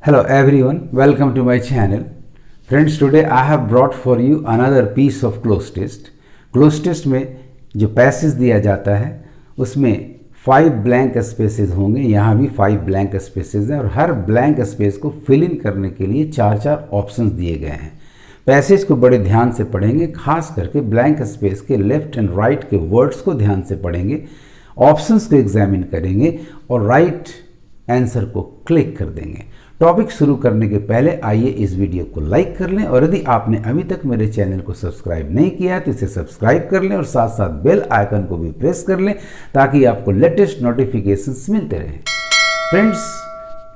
Hello everyone, welcome to my channel. Friends, today I have brought for you another piece of cloze test. Cloze test में जो passage दिया जाता है उसमें 5 blank spaces होंगे। यहाँ भी 5 ब्लैंक स्पेसेस हैं और हर ब्लैंक स्पेस को फिल इन करने के लिए 4 ऑप्शंस दिए गए हैं। पैसेज को बड़े ध्यान से पढ़ेंगे, खास करके ब्लैंक स्पेस के लेफ्ट एंड राइट के वर्ड्स को ध्यान से पढ़ेंगे, ऑप्शंस को एग्जामिन करेंगे और राइट आंसर को क्लिक कर देंगे। टॉपिक शुरू करने के पहले आइए इस वीडियो को लाइक कर लें और यदि आपने अभी तक मेरे चैनल को सब्सक्राइब नहीं किया है तो इसे सब्सक्राइब कर लें और साथ साथ बेल आइकन को भी प्रेस कर लें ताकि आपको लेटेस्ट नोटिफिकेशंस मिलते रहें। Friends,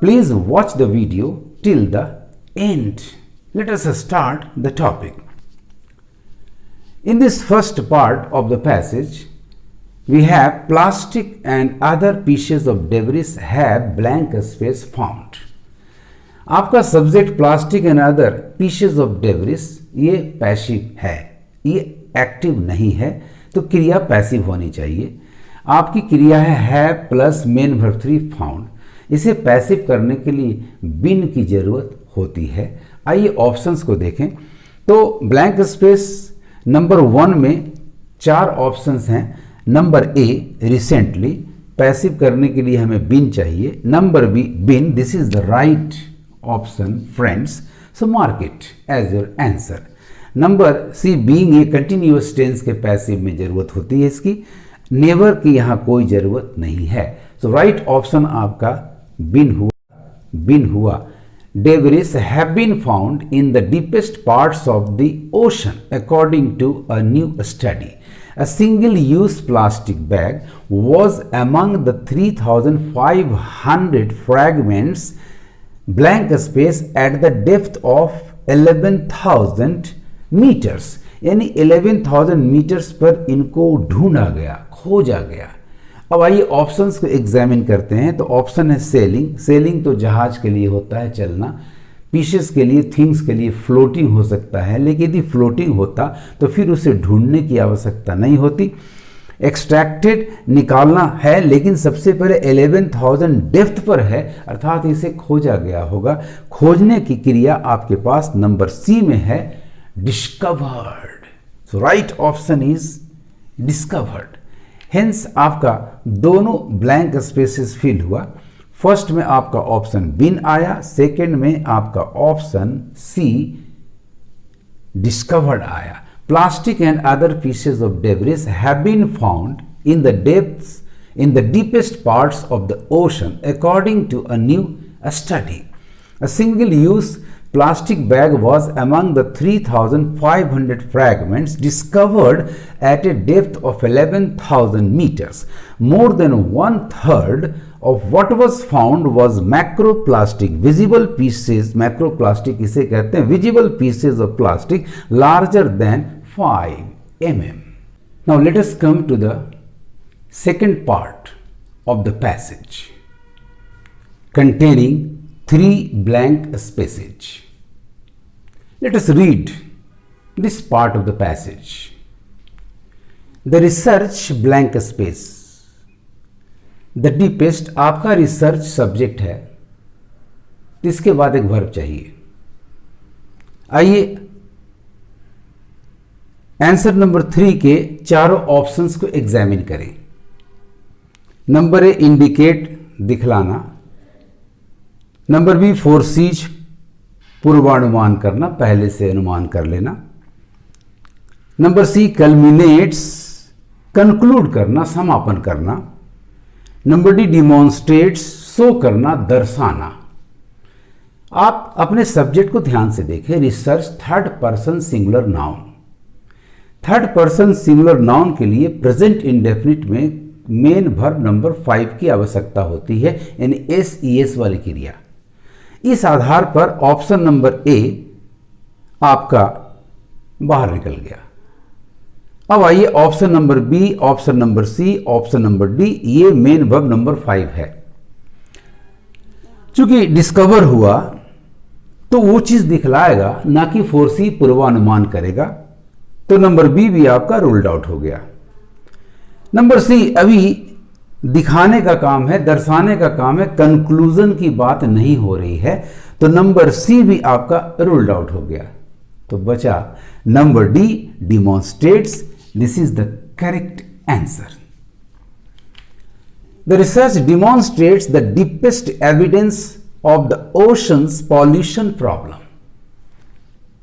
please watch the video till the end. Let us start the topic. In this first part of the passage we have plastic and other pieces of debris have blank space found। आपका subject plastic and other pieces of debris ये passive है, ये active नहीं है, तो क्रिया passive होनी चाहिए। आपकी क्रिया है प्लस मेन वर्ब 3 फाउंड। इसे पैसिव करने के लिए बिन की जरूरत होती है। आइए ऑप्शंस को देखें तो ब्लैंक स्पेस नंबर 1 में 4 ऑप्शंस हैं। नंबर ए रिसेंटली, पैसिव करने के लिए हमें बिन चाहिए। Number B been, this is the right option friends, so mark it as your answer. Number C being a continuous tense के पैसिव में जरूरत होती है इसकी, नेवर की यहाँ कोई जरूरत नहीं है। सो राइट ऑप्शन आपका बिन हुआ। Debris have been found in the deepest parts of the ocean according to a new study. A single-use plastic bag was among the 3,500 fragments blank space at the depth of 11,000 meters। यानी 11,000 metres पर इनको ढूंढा गया, खोजा गया। अब आइए options को एग्जामिन करते हैं। तो ऑप्शन है सेलिंग। सेलिंग तो जहाज के लिए होता है, चलना। पीसेस के लिए, थिंग्स के लिए फ्लोटिंग हो सकता है, लेकिन यदि फ्लोटिंग होता तो फिर उसे ढूंढने की आवश्यकता नहीं होती। एक्सट्रैक्टेड निकालना है, लेकिन सबसे पहले 11,000 डेप्थ पर है, अर्थात इसे खोजा गया होगा। खोजने की क्रिया आपके पास नंबर सी में है, discovered. So right option is discovered. Hence आपका दोनों ब्लैंक स्पेसेस फिल हुआ। फर्स्ट में आपका ऑप्शन बिन आया, सेकंड में आपका ऑप्शन सी डिस्कवर्ड आया। Plastic and other pieces of debris have been found in the depths in the deepest parts of the ocean according to a new study. A single-use plastic bag was among the 3,500 fragments discovered at a depth of 11,000 meters. More than 1/3 of what was found was macroplastic, visible pieces, macroplastic इसे कहते हैं, visible pieces of plastic larger than 5 mm. Now let us come to the second part of the passage containing 3 blank spaces. Let us read this part of the passage. The research blank space. The deepest आपका research subject है, इसके बाद एक verb चाहिए। आइए answer number 3 के चारों options को एग्जामिन करें। नंबर ए इंडिकेट, दिखलाना। नंबर बी फोरसीज, पूर्वानुमान करना, पहले से अनुमान कर लेना। नंबर सी कल्मिनेट्स, कंक्लूड करना, समापन करना। नंबर डी डिमॉन्स्ट्रेट्स, शो करना, दर्शाना। आप अपने सब्जेक्ट को ध्यान से देखें। Research third person singular noun. Third person singular noun के लिए प्रेजेंट इंडेफिनिट में मेन वर्ब नंबर 5 की आवश्यकता होती है, यानी SES वाली क्रिया। इस आधार पर ऑप्शन नंबर ए आपका बाहर निकल गया। अब आइए option number B, option number C, option number D, ये मेन वर्ब नंबर 5 है। चूंकि डिस्कवर हुआ तो वो चीज दिखलाएगा, ना कि फोर्सी पूर्वानुमान करेगा, तो नंबर बी भी आपका रूल्ड आउट हो गया। नंबर सी, अभी दिखाने का काम है, दर्शाने का काम है, कंक्लूजन की बात नहीं हो रही है। तो नंबर सी भी आपका रूल्ड आउट हो गया। तो बचा number D, demonstrates. This is the correct answer. The research demonstrates the deepest evidence of the ocean's pollution problem.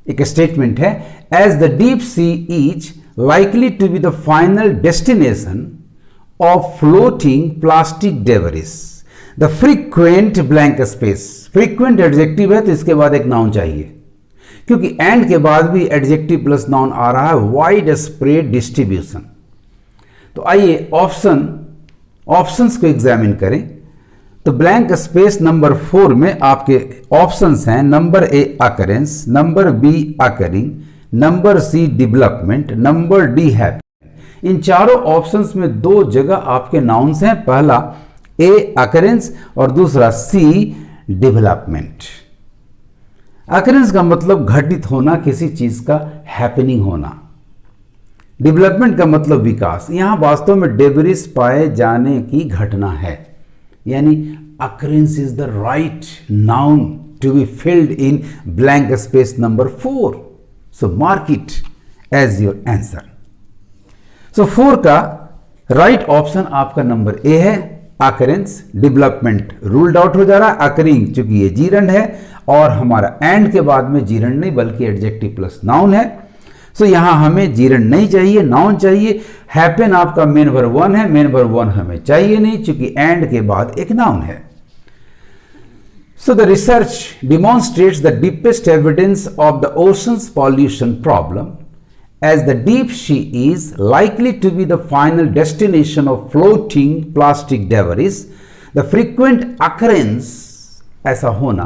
एक स्टेटमेंट है, as the deep sea is likely to be the final destination of floating plastic debris, the frequent blank space, frequent adjective है तो इसके बाद एक noun चाहिए, क्योंकि and के बाद भी एडजेक्टिव प्लस नाउन आ रहा है, वाइड स्प्रेड डिस्ट्रीब्यूशन। तो आइए ऑप्शंस को एग्जामिन करें। तो ब्लैंक स्पेस नंबर 4 में आपके ऑप्शंस हैं, number A occurrence, number B occurring, number C development, number D happening. इन चारों ऑप्शंस में दो जगह आपके नाउन्स हैं, पहला ए अकरेंस और दूसरा सी डेवलपमेंट। अकरेंस का मतलब घटित होना, किसी चीज का हैपनिंग होना। डेवलपमेंट का मतलब विकास। यहां वास्तव में डेब्रिस पाए जाने की घटना है, यानी occurrence is the right noun to be filled in blank space number 4। So mark it as your answer. So 4 का राइट ऑप्शन आपका नंबर ए है, अकरेंस। डेवलपमेंट रूल्ड आउट हो जा रहा है, अकरिंग चूंकि ये जीरंड है और हमारा एंड के बाद में जीरंड नहीं बल्कि एडजेक्टिव प्लस नाउन है। सो यहां हमें जीरंड नहीं चाहिए, नाउन चाहिए। हैपन आपका मेन वर्ब 1 है, मेन वर्ब 1 हमें चाहिए नहीं चूंकि एंड के बाद एक नाउन है। So the research demonstrates the deepest evidence of the oceans pollution problem as the deep sea is likely to be the final destination of floating plastic debris, the frequent occurrence, ऐसा होना,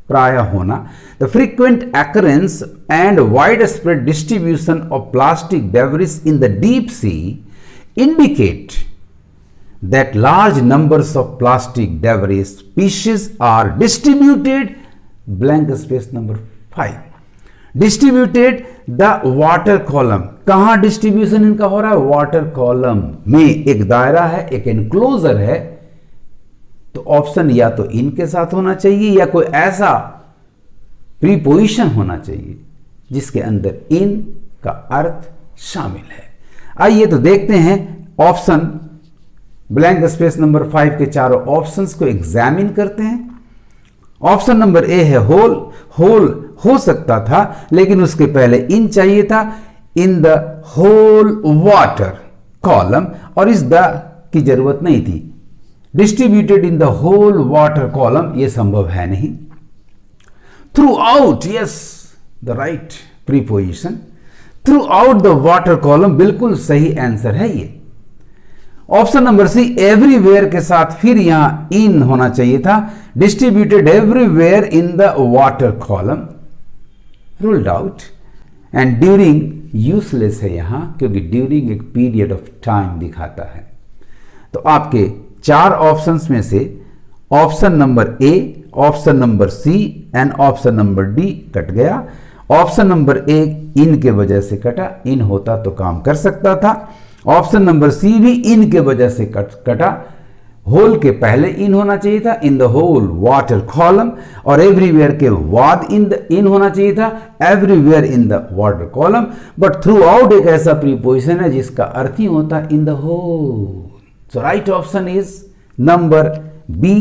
प्राय होना, the frequent occurrence and widespread distribution of plastic debris in the deep sea indicate that large numbers of plastic debris species are distributed, blank space number 5, distributed the water column. कहां distribution इनका हो रहा है? Water column में एक दायरा है, एक एनक्लोजर है। तो ऑप्शन या तो इनके साथ होना चाहिए या कोई ऐसा प्रीपोजिशन होना चाहिए जिसके अंदर इन का अर्थ शामिल है। आइए तो देखते हैं ऑप्शन ब्लैंक स्पेस नंबर 5 के चारों ऑप्शंस को एग्जामिन करते हैं। ऑप्शन नंबर ए है होल। होल हो सकता था लेकिन उसके पहले इन चाहिए था, in the whole water column, और इस द की जरूरत नहीं थी। Distributed in the whole water column ये संभव है नहीं। Throughout, yes the right preposition, throughout the water column बिल्कुल सही आंसर है ये। ऑप्शन नंबर सी एवरीवेयर के साथ फिर यहां इन होना चाहिए था, distributed everywhere in the water column, ruled out. And during useless है यहां क्योंकि ड्यूरिंग एक पीरियड ऑफ टाइम दिखाता है। तो आपके चार ऑप्शंस में से option number A, option number C and option number D cut गया। ऑप्शन नंबर ए इन के वजह से कटा, इन होता तो काम कर सकता था। ऑप्शन नंबर सी भी इन के वजह से कटा, होल के पहले इन होना चाहिए था, in the whole water column, और एवरीवेयर के बाद इन होना चाहिए था, everywhere in the water column. But throughout एक ऐसा प्रीपोजिशन है जिसका अर्थ ही होता है in the whole. So right option is number B,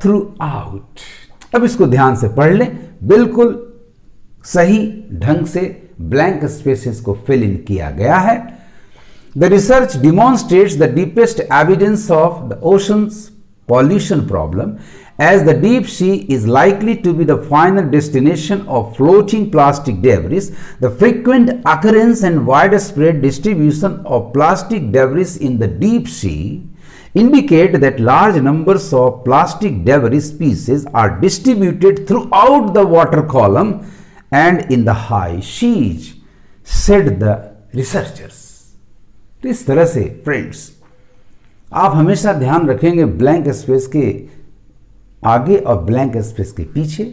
throughout. अब इसको ध्यान से पढ़ लें, बिल्कुल सही ढंग से ब्लैंक स्पेसेस को फिल इन किया गया है। The research demonstrates the deepest evidence of the ocean's pollution problem, as the deep sea is likely to be the final destination of floating plastic debris. The frequent occurrence and widespread distribution of plastic debris in the deep sea indicate that large numbers of plastic debris species are distributed throughout the water column and in the high seas, said the researchers. तो इस तरह से friends आप हमेशा ध्यान रखेंगे blank space के आगे और ब्लैंक स्पेस के पीछे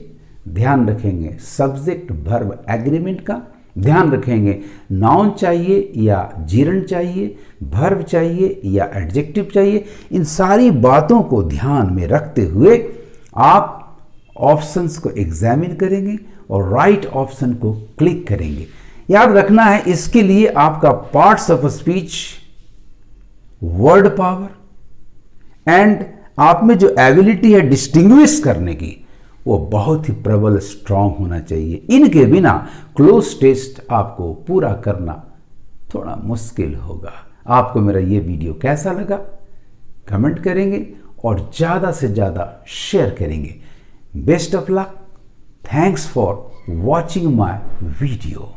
ध्यान रखेंगे सब्जेक्ट वर्ब एग्रीमेंट का ध्यान रखेंगे, नाउन चाहिए या जीरण चाहिए, वर्ब चाहिए या एडजेक्टिव चाहिए। इन सारी बातों को ध्यान में रखते हुए आप ऑप्शंस को एग्जामिन करेंगे और राइट ऑप्शन को क्लिक करेंगे। याद रखना है, इसके लिए आपका parts of speech, word power and आप में जो एबिलिटी है डिस्टिंग्विश करने की, वो बहुत ही प्रबल, स्ट्रांग होना चाहिए। इनके बिना क्लोज टेस्ट आपको पूरा करना थोड़ा मुश्किल होगा। आपको मेरा ये वीडियो कैसा लगा कमेंट करेंगे और ज़्यादा से ज़्यादा शेयर करेंगे। Best of luck. Thanks for watching my video.